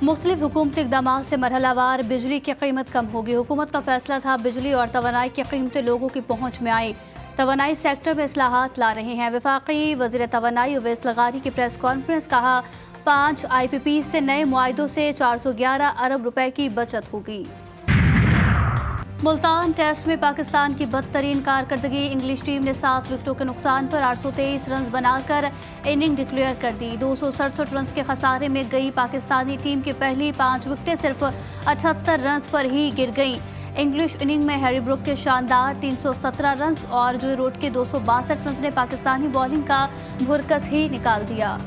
मुख्तलिफ हुकूमती इक़दाम से मरहलावार बिजली की कीमत कम होगी। हुकूमत का फैसला था बिजली और तवानाई की कीमतें लोगों की पहुँच में आई। तवानाई सेक्टर में इस्लाहात ला रहे हैं। वफाकी वज़ीर तवानाई उवैस लगारी की प्रेस कॉन्फ्रेंस, कहा 5 IPP से नए मुआहिदों से 411 अरब रुपए की बचत होगी। मुल्तान टेस्ट में पाकिस्तान की बदतरीन कारकर्दगी। इंग्लिश टीम ने 7 विकेटों के नुकसान पर 823 रन बनाकर इनिंग डिक्लेयर कर दी। 267 रन के खसारे में गई पाकिस्तानी टीम की पहली 5 विकेटें सिर्फ 78 रन पर ही गिर गईं। इंग्लिश इनिंग में हैरी ब्रुक के शानदार 317 रन और जोई रूट के 262 रन ने पाकिस्तानी बॉलिंग का भुरकस ही निकाल दिया।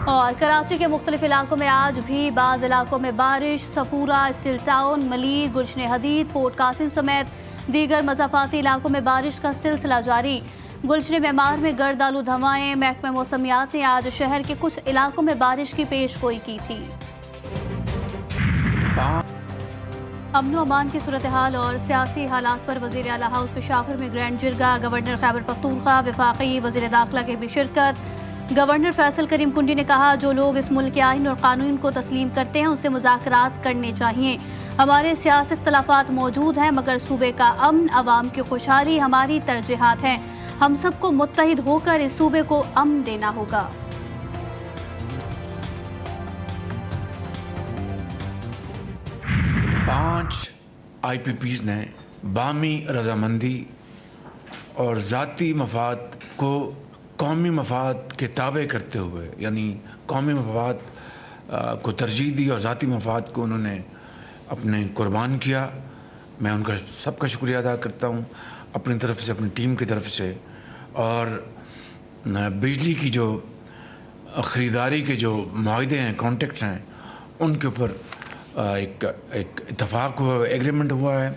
और कराची के मुख्तलिफ इलाकों में आज भी बाज़ इलाकों में बारिश। सफूरा, स्टील टाउन, मलीर, गुलशन हदीद, पोर्ट कासिम समेत दीगर मज़ाफ़ाती इलाकों में बारिश का सिलसिला जारी। गुलशन मेमार में गर्द आलूद हवाएं। महकमा मौसमियात ने आज शहर के कुछ इलाकों में बारिश की पेशगोई की थी। अमन व अमान की सूरत हाल और सियासी हालात पर वज़ीर आला हाउस पेशावर में ग्रैंड जिरगा, गवर्नर खैबर पख्तूनख्वा, वफाकी वज़ीर दाखिला की भी शिरकत। गवर्नर फैसल करीम कुंडी ने कहा, जो लोग इस मुल्क के आइन और कानून को तस्लीम करते हैं उनसे मुज़ाकरात करने चाहिए। हमारे सियासी इख्तलाफात मौजूद हैं मगर सूबे का अमन, अवाम की खुशहाली हमारी तरजीहात हैं। हम सबको मुत्तहिद होकर इस सूबे को अमन देना होगा। पांच IPPs ने बामी रजामंदी और ज़ाती मफाद को कौमी मफाद के ताबे करते हुए, यानी कौमी मफाद को तरजीह दी और ज़ाती मफाद को उन्होंने अपने कुर्बान किया। मैं उनका सबका शुक्रिया अदा करता हूँ अपनी तरफ से, अपनी टीम की तरफ से। और बिजली की जो ख़रीदारी के जो मुआहदे हैं, कॉन्ट्रैक्ट्स हैं, उनके ऊपर एक इत्तफाक हुआ, एग्रीमेंट हुआ है।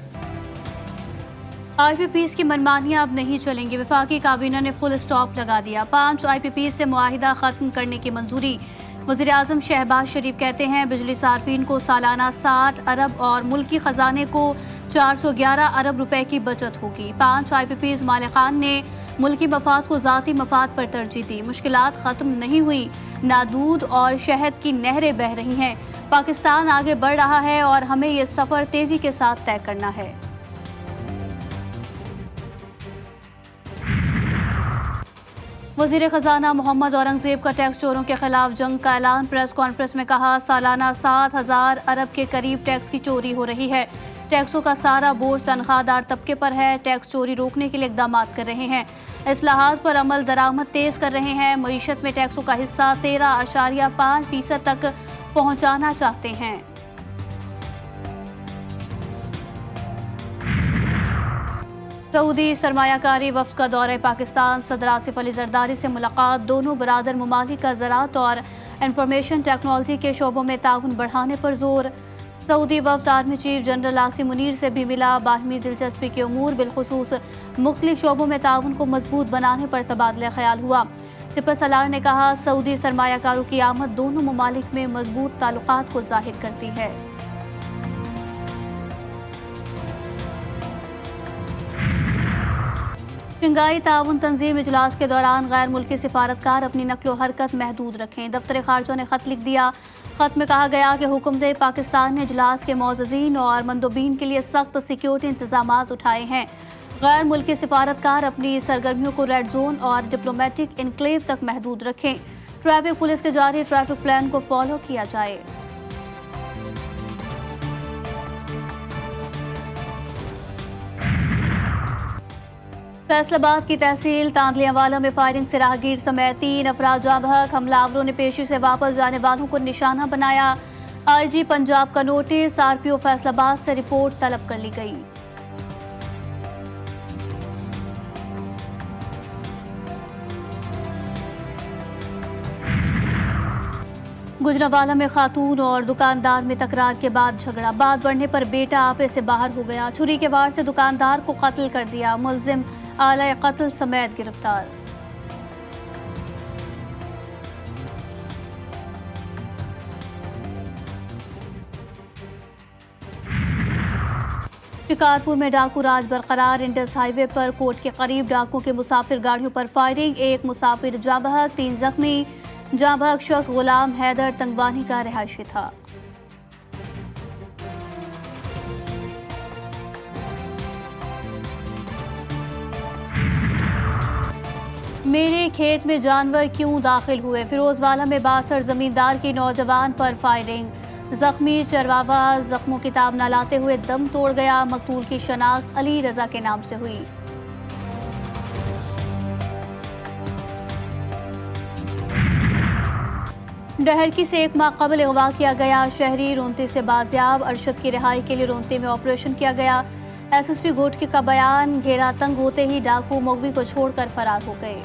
IPPs की मनमानियां अब नहीं चलेंगी। वफाकी काबीना ने फुल स्टॉप लगा दिया। 5 IPPs से मुआहिदा खत्म करने की मंजूरी। वज़ीर आज़म शहबाज शरीफ कहते हैं, बिजली सार्फिन को सालाना 60 अरब और मुल्की खजाने को 411 अरब रुपए की बचत होगी। 5 IPPs मालिकान ने मुल्की मफाद को ज़ाती मफाद पर तरजीह दी। मुश्किलात ख़त्म नहीं हुई, ना दूध और शहद की नहरें बह रही हैं। पाकिस्तान आगे बढ़ रहा है और हमें ये सफ़र तेज़ी के साथ तय करना है। वज़ीर ख़जाना मोहम्मद औरंगज़ेब का टैक्स चोरों के खिलाफ जंग का ऐलान। प्रेस कॉन्फ्रेंस में कहा, सालाना 7000 अरब के करीब टैक्स की चोरी हो रही है। टैक्सों का सारा बोझ तनख्वाहदार तबके पर है। टैक्स चोरी रोकने के लिए इक़दाम कर रहे हैं। इस्लाहात पर अमल दरामद तेज़ कर रहे हैं। मईशत में टैक्सों का हिस्सा 13.5% तक पहुँचाना चाहते हैं। सऊदी सरमायाकारी वफ़द का दौरे पाकिस्तान। सदर आसिफ अली जरदारी से मुलाकात। दोनों बरादर ममालिक का ज़राअत और इंफॉर्मेशन टेक्नोलॉजी के शोबों में ताउन बढ़ाने पर जोर। सऊदी वफ़द army chief general Asim Munir से भी मिला। बाहमी दिलचस्पी के उमूर बिलखुसूस मुख्तलिफ शोबों में ताउन को मजबूत बनाने पर तबादला ख्याल हुआ। सिपह सलार ने कहा, सऊदी सरमायाकारों की आमद दोनों ममालिक में मजबूत ताल्लुकात को जाहिर करती है। शंघाई ताउन तंजीम इजलास के दौरान गैर मुल्की सिफारतकार अपनी नकलो हरकत महदूद रखें। दफ्तर खारजा ने खत लिख दिया। खत में कहा गया कि हुकूमत पाकिस्तान ने इजलास के मौज़ज़ीन और मंदोबीन के लिए सख्त सिक्योरिटी इंतजामात उठाए हैं। गैर मुल्की सिफारतकार अपनी सरगर्मियों को रेड जोन और डिप्लोमेटिक इनक्लेव तक महदूद रखें। ट्रैफिक पुलिस के जारी ट्रैफिक प्लान को फॉलो किया जाए। फैसलाबाद की तहसील तांदलियावाला में फायरिंग से राहगीर समेत 3 अफराद जाँ बहक। हमलावरों ने पेशी से वापस जाने वालों को निशाना बनाया। IG पंजाब का नोटिस। RPO फैसलाबाद से रिपोर्ट तलब कर ली गई। गुजरांवाला में खातून और दुकानदार में तकरार के बाद झगड़ा। बात बढ़ने पर बेटा आपे से बाहर हो गया। छुरी के वार से दुकानदार को कत्ल कर दिया। मुलजिम आला कत्ल समेत गिरफ्तार। शिकारपुर में डाकू राज बरकरार। इंडस हाईवे पर कोर्ट के करीब डाकुओं के मुसाफिर गाड़ियों पर फायरिंग। एक मुसाफिर जाँ बहक, 3 जख्मी। जहां भग शख्स गुलाम हैदर तंगवानी का रिहायशी था। मेरे खेत में जानवर क्यों दाखिल हुए? फिरोजवाला में बासर जमींदार की नौजवान पर फायरिंग। जख्मी चरवावा जख्मों की ताब न लाते हुए दम तोड़ गया। मकतूल की शनाख्त अली रजा के नाम से हुई। डहरकी से 1 माह कबल अगवा किया गया शहरी रोंते से बाजियाब। अरशद की रिहाई के लिए रोंते में ऑपरेशन किया गया। SSP घोटकी का बयान, घेरा तंग होते ही डाकू मौलवी को छोड़कर फरार हो गए।